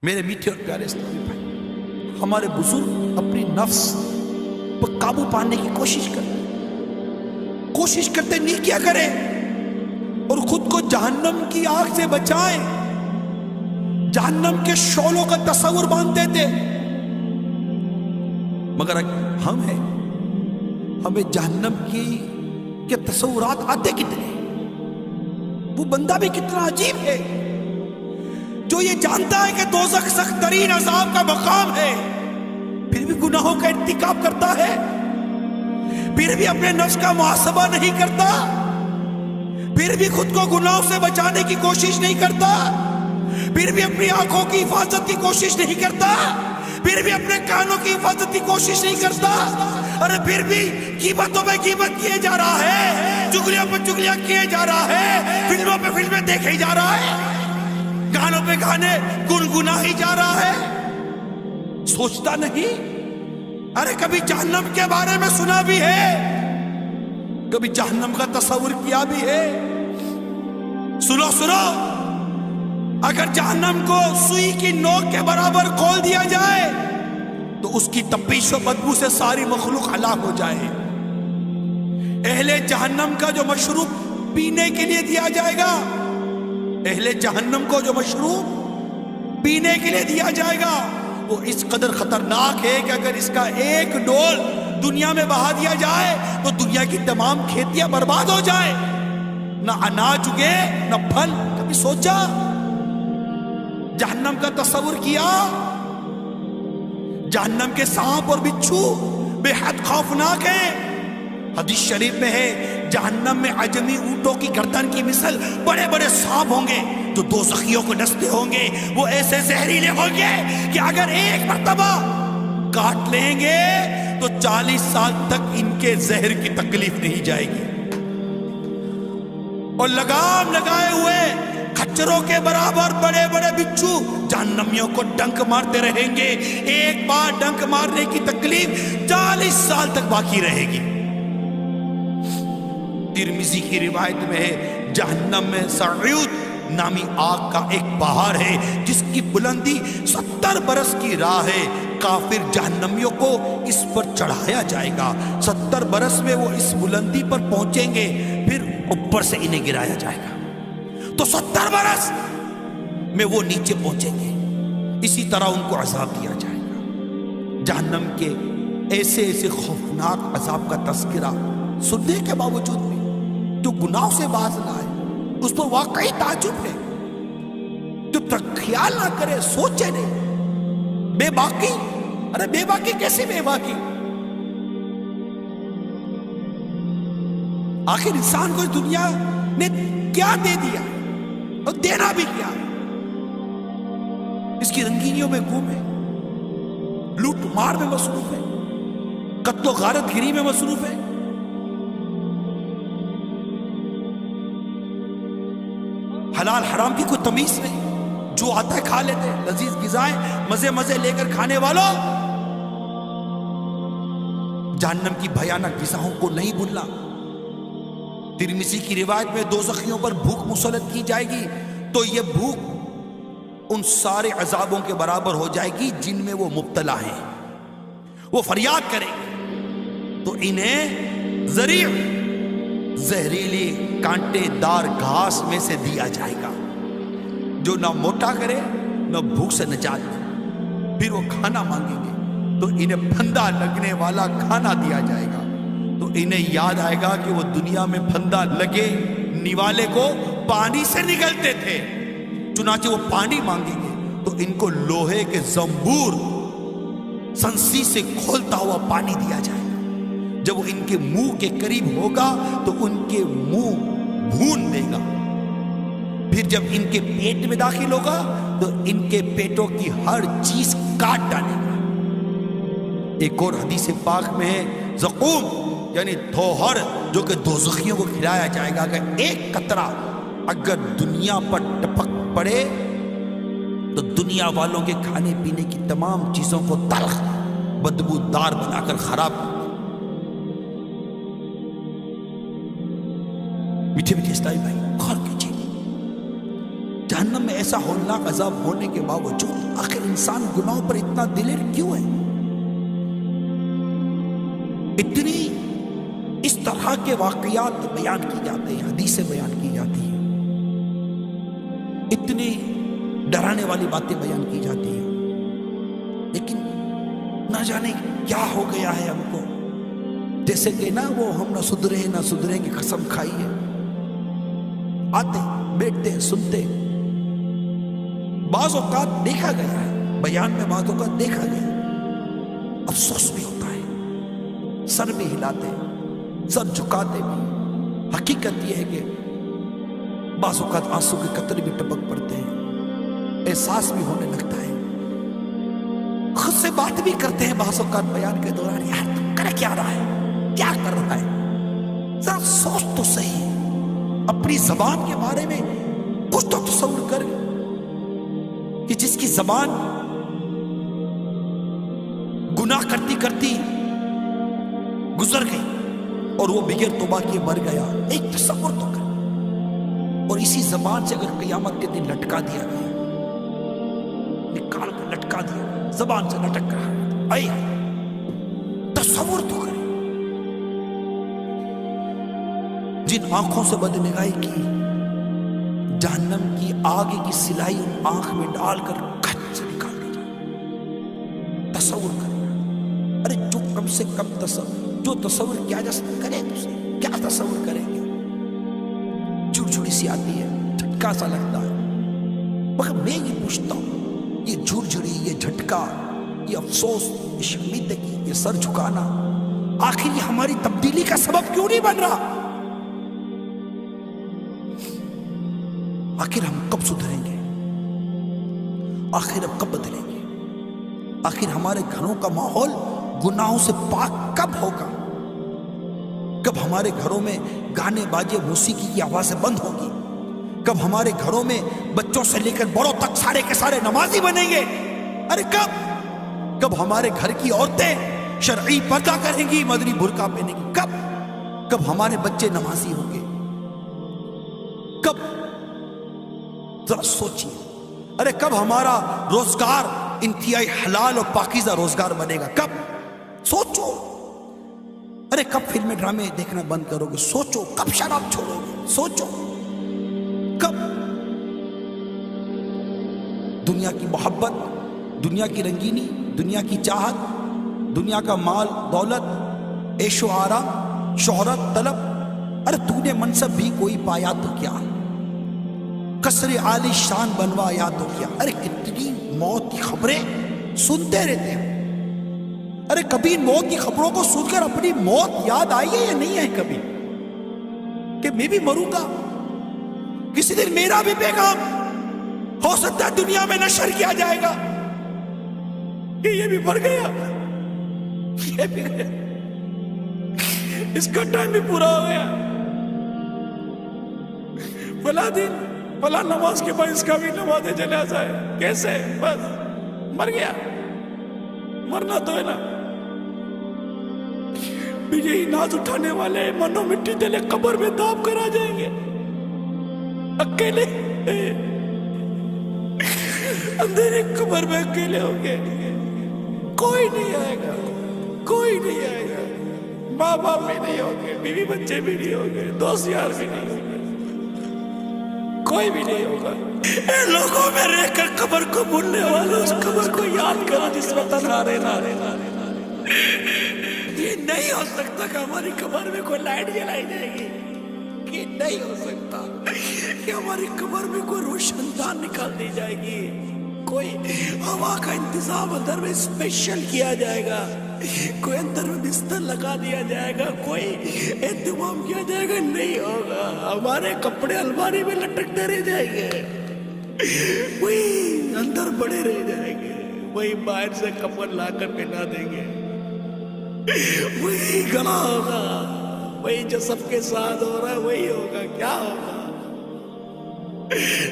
میرے میٹھے اور پیارے اسلامی بھائی، ہمارے بزرگ اپنی نفس پر قابو پانے کی کوشش کرتے نہیں کیا کریں اور خود کو جہنم کی آگ سے بچائیں، جہنم کے شعلوں کا تصور باندھتے تھے، مگر ہم ہیں، ہمیں جہنم کے تصورات آتے کتنے، وہ بندہ بھی کتنا عجیب ہے جو یہ جانتا ہے کہ دوزخ سخت ترین عذاب کا مقام ہے، پھر بھی گناہوں کا ارتکاب کرتا ہے، پھر بھی اپنے نفس کا محاسبہ نہیں کرتا، پھر بھی خود کو گناہوں سے بچانے کی کوشش نہیں کرتا، پھر بھی اپنی آنکھوں کی حفاظت کی کوشش نہیں کرتا، پھر بھی اپنے کانوں کی حفاظت کی کوشش نہیں کرتا، اور پھر بھی غیبتوں پہ غیبت کیے جا رہا ہے، چغلیوں پہ چغلیاں کیے جا رہا ہے، فلموں پہ فلمیں دیکھے جا رہا ہے، گانوں پہ گانے گنگنا ہی جا رہا ہے، سوچتا نہیں؟ ارے کبھی جہنم کے بارے میں سنا بھی ہے، کبھی جہنم کا تصور کیا بھی ہے؟ سنو، اگر جہنم کو سوئی کی نوک کے برابر کھول دیا جائے تو اس کی تپش و بدبو سے ساری مخلوق ہلاک ہو جائے۔ اہل جہنم کا جو مشروب پینے کے لیے دیا جائے گا، اہل جہنم کو جو مشروب پینے کے لیے دیا جائے گا وہ اس قدر خطرناک ہے کہ اگر اس کا ایک ڈول دنیا میں بہا دیا جائے تو دنیا کی تمام کھیتیاں برباد ہو جائیں، نہ اناج اگے نہ پھل۔ کبھی سوچا؟ جہنم کا تصور کیا؟ جہنم کے سانپ اور بچھو بے حد خوفناک ہیں، حدیث شریف میں ہے جہنم میں عجمی اونٹوں کی گردن کی مثل بڑے بڑے سانپ ہوں گے جو دوزخیوں کو ڈستے ہوں گے، وہ ایسے زہریلے ہوں گے کہ اگر ایک مرتبہ کاٹ لیں گے تو 40 سال تک ان کے زہر کی تکلیف نہیں جائے گی، اور لگام لگائے ہوئے کھچروں کے برابر بڑے بڑے بچھو جہنمیوں کو ڈنک مارتے رہیں گے، ایک بار ڈنک مارنے کی تکلیف 40 سال تک باقی رہے گی۔ ترمذی کی روایت میں ہے جہنم میں سعود نامی آگ کا ایک پہاڑ ہے جس کی بلندی 70 برس کی راہ ہے، کافر جہنمیوں کو اس پر چڑھایا جائے گا، 70 برس میں وہ اس بلندی پر پہنچیں گے، پھر اوپر سے انہیں گرایا جائے گا تو 70 برس میں وہ نیچے پہنچیں گے، اسی طرح ان کو عذاب دیا جائے گا۔ جہنم کے ایسے ایسے خوفناک عذاب کا تذکرہ سننے کے باوجود بھی جو گناہوں سے باز نہ آئے اس پر واقعی تعجب ہے، جو خیال نہ کرے، سوچے نہیں۔ بے باکی، ارے بے باکی کیسے بے باکی؟ آخر انسان کو اس دنیا نے کیا دے دیا اور دینا بھی کیا؟ اس کی رنگینیوں میں گم ہے، لوٹ مار میں مصروف ہے، قتل و غارت گری میں مصروف ہے، حلال حرام کی کوئی تمیز نہیں، جو آتا ہے کھا لیتے، لذیذ غذائیں مزے مزے لے کر کھانے والوں، جہنم کی بھیانک غذاؤں کو نہیں بھولنا۔ ترمذی کی روایت میں دوزخیوں پر بھوک مسلط کی جائے گی تو یہ بھوک ان سارے عذابوں کے برابر ہو جائے گی جن میں وہ مبتلا ہیں، وہ فریاد کریں گے تو انہیں زہریلی کانٹے دار گھاس میں سے دیا جائے گا جو نہ موٹا کرے نہ بھوک سے نجات دے، پھر وہ کھانا مانگیں گے تو انہیں پھندا لگنے والا کھانا دیا جائے گا تو انہیں یاد آئے گا کہ وہ دنیا میں پھندا لگے نوالے کو پانی سے نگلتے تھے، چنانچہ وہ پانی مانگیں گے تو ان کو لوہے کے زنبور سنسی سے کھولتا ہوا پانی دیا جائے گا، جب وہ ان کے منہ کے قریب ہوگا تو ان کے منہ بھون دے گا، پھر جب ان کے پیٹ میں داخل ہوگا تو ان کے پیٹوں کی ہر چیز کاٹ ڈالے گا۔ ایک اور حدیث پاک میں ہے زقوم یعنی تھوہر جو کہ دوزخیوں کو کھلایا جائے گا کہ ایک قطرہ اگر دنیا پر ٹپک پڑے تو دنیا والوں کے کھانے پینے کی تمام چیزوں کو تلخ بدبودار بنا کر خراب۔ میٹھے میٹھے اسلامی بھائی غور کیجیے، جہنم میں ایسے ایسا ہولناک عذاب ہونے کے باوجود آخر انسان گناہوں پر اتنا دلیر کیوں ہے؟ اتنی اس طرح کے واقعات بیان کی جاتے ہیں، حدیثیں بیان کی جاتی ہیں، اتنی ڈرانے والی باتیں بیان کی جاتی ہیں، لیکن نہ جانے کیا ہو گیا ہے ہم کو. جیسے کہ نا وہ ہم نہ سدھریں کی قسم کھائی ہے. آتے بیٹھتے سنتے، بعض اوقات دیکھا گیا ہے بیان میں، بعض اوقات دیکھا گیا، افسوس بھی ہوتا ہے، سر بھی ہلاتے، سر جھکاتے بھی. حقیقت یہ ہے کہ بعض اوقات آنسو کے قطرے بھی ٹپک پڑتے ہیں، احساس بھی ہونے لگتا ہے، خود سے بات بھی کرتے ہیں بعض اوقات بیان کے دوران، یار تو کر کیا رہا ہے، کیا کر رہا ہے، ذرا سوچ تو صحیح، اپنی زبان کے بارے میں کچھ تو تصور کر کہ جس کی زبان گناہ کرتی کرتی گزر گئی اور وہ بغیر توبہ کیے مر گیا، ایک تصور تو کر. اور اسی زبان سے اگر قیامت کے دن لٹکا دیا گیا، نکال کر لٹکا دیا، زبان سے لٹک رہا ہے، اے تصور تو کرے. جن آنکھوں سے بدنگاہی کی، جہنم کی آگ کی سلائی ان آنکھ میں ڈال کر کھچ سے نکال دی جائے. تصور کرنا، ارے جو کم سے کم جو تصور کیا جا سکتا کرے، کیا تصور کریں گے؟ جھڑجھڑی سی آتی ہے، جھٹکا سا لگتا ہے، مگر میں یہ پوچھتا ہوں، یہ جھڑجھڑی، یہ جھٹکا، یہ افسوس، یہ شرمندگی، یہ سر جھکانا، آخر یہ ہماری تبدیلی کا سبب کیوں نہیں بن رہا؟ آخر ہم کب سدھریں گے؟ آخر ہم کب بدلیں گے؟ آخر ہمارے گھروں کا ماحول گناہوں سے پاک کب ہوگا؟ کب ہمارے گھروں میں گانے باجے موسیقی کی آوازیں بند ہوگی؟ کب ہمارے گھروں میں بچوں سے لے کر بڑوں تک سارے کے سارے نمازی بنیں گے؟ ارے کب ہمارے گھر کی عورتیں شرعی پردہ کریں گی، مدنی برقع پہنیں گی؟ کب ہمارے بچے نمازی ہوں گے؟ کب؟ ذرا سوچیے. ارے کب ہمارا روزگار انتہائی حلال اور پاکیزہ روزگار بنے گا؟ کب؟ سوچو. ارے کب فلمیں ڈرامے دیکھنا بند کرو گے؟ سوچو. کب شراب چھوڑو گے؟ سوچو. کب؟ دنیا کی محبت، دنیا کی رنگینی، دنیا کی چاہت، دنیا کا مال دولت، عیش و آرام، شہرت طلب، ارے تو نے منصب بھی کوئی پایا تو کیا، قصر عالی شان بنوایا تو کیا. ارے کتنی موت کی خبریں سنتے رہتے ہیں. ارے کبھی موت کی خبروں کو سن کر اپنی موت یاد آئی ہے یا نہیں ہے کبھی؟ کہ میں بھی مروں گا، کسی دن میرا بھی پیغام ہو سکتا ہے دنیا میں نشر کیا جائے گا کہ یہ بھی مر گیا، یہ بھی گیا، اس کا ٹائم بھی پورا ہو گیا، فلاں دن فلاں نماز کے بعد اس کا بھی نماز جنازہ ہے. کیسے؟ بس مر گیا. مرنا تو ہے نا. بھی یہی ناز اٹھانے والے منو مٹی تلے قبر میں داب کر آ جائیں گے اکیلے، اندھیرے قبر میں اکیلے ہوں گے. کوئی نہیں آئے گا، کوئی نہیں آئے گا، ماں باپ بھی نہیں ہوں گے، بیوی بچے بھی نہیں ہوں گے، دوست یار بھی نہیں ہوں گے، کوئی بھی نہیں ہوگا. اے لوگوں میں رہ کر قبر کو بھولنے والوں، اس قبر کو یاد کرو جس میں تنہا رہنا. یہ نہیں ہو سکتا کہ ہماری قبر میں کوئی لائٹ جلائی جائے گی. یہ نہیں ہو سکتا کہ ہماری قبر میں کوئی روشن دان نکال دی جائے گی، کوئی ہوا کا انتظام اندر میں اسپیشل کیا جائے گا، کوئی اندر میں بستر لگا دیا جائے گا، کوئی اہتمام کیا جائے گا. نہیں ہوگا. ہمارے کپڑے الماری میں لٹکتے رہ جائیں گے، وہی اندر بڑے رہ جائیں گے، وہی باہر سے کپڑ لا کر پہنا دیں گے، وہی گلا ہوگا، وہی جو سب کے ساتھ ہو رہا ہے وہی ہوگا. کیا ہوگا؟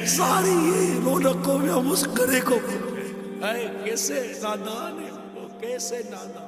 ساری یہ رونقوں میں ہم اس گڑھے کو بھول گئے. کیسے نادان ہے وہ، کیسے نادان.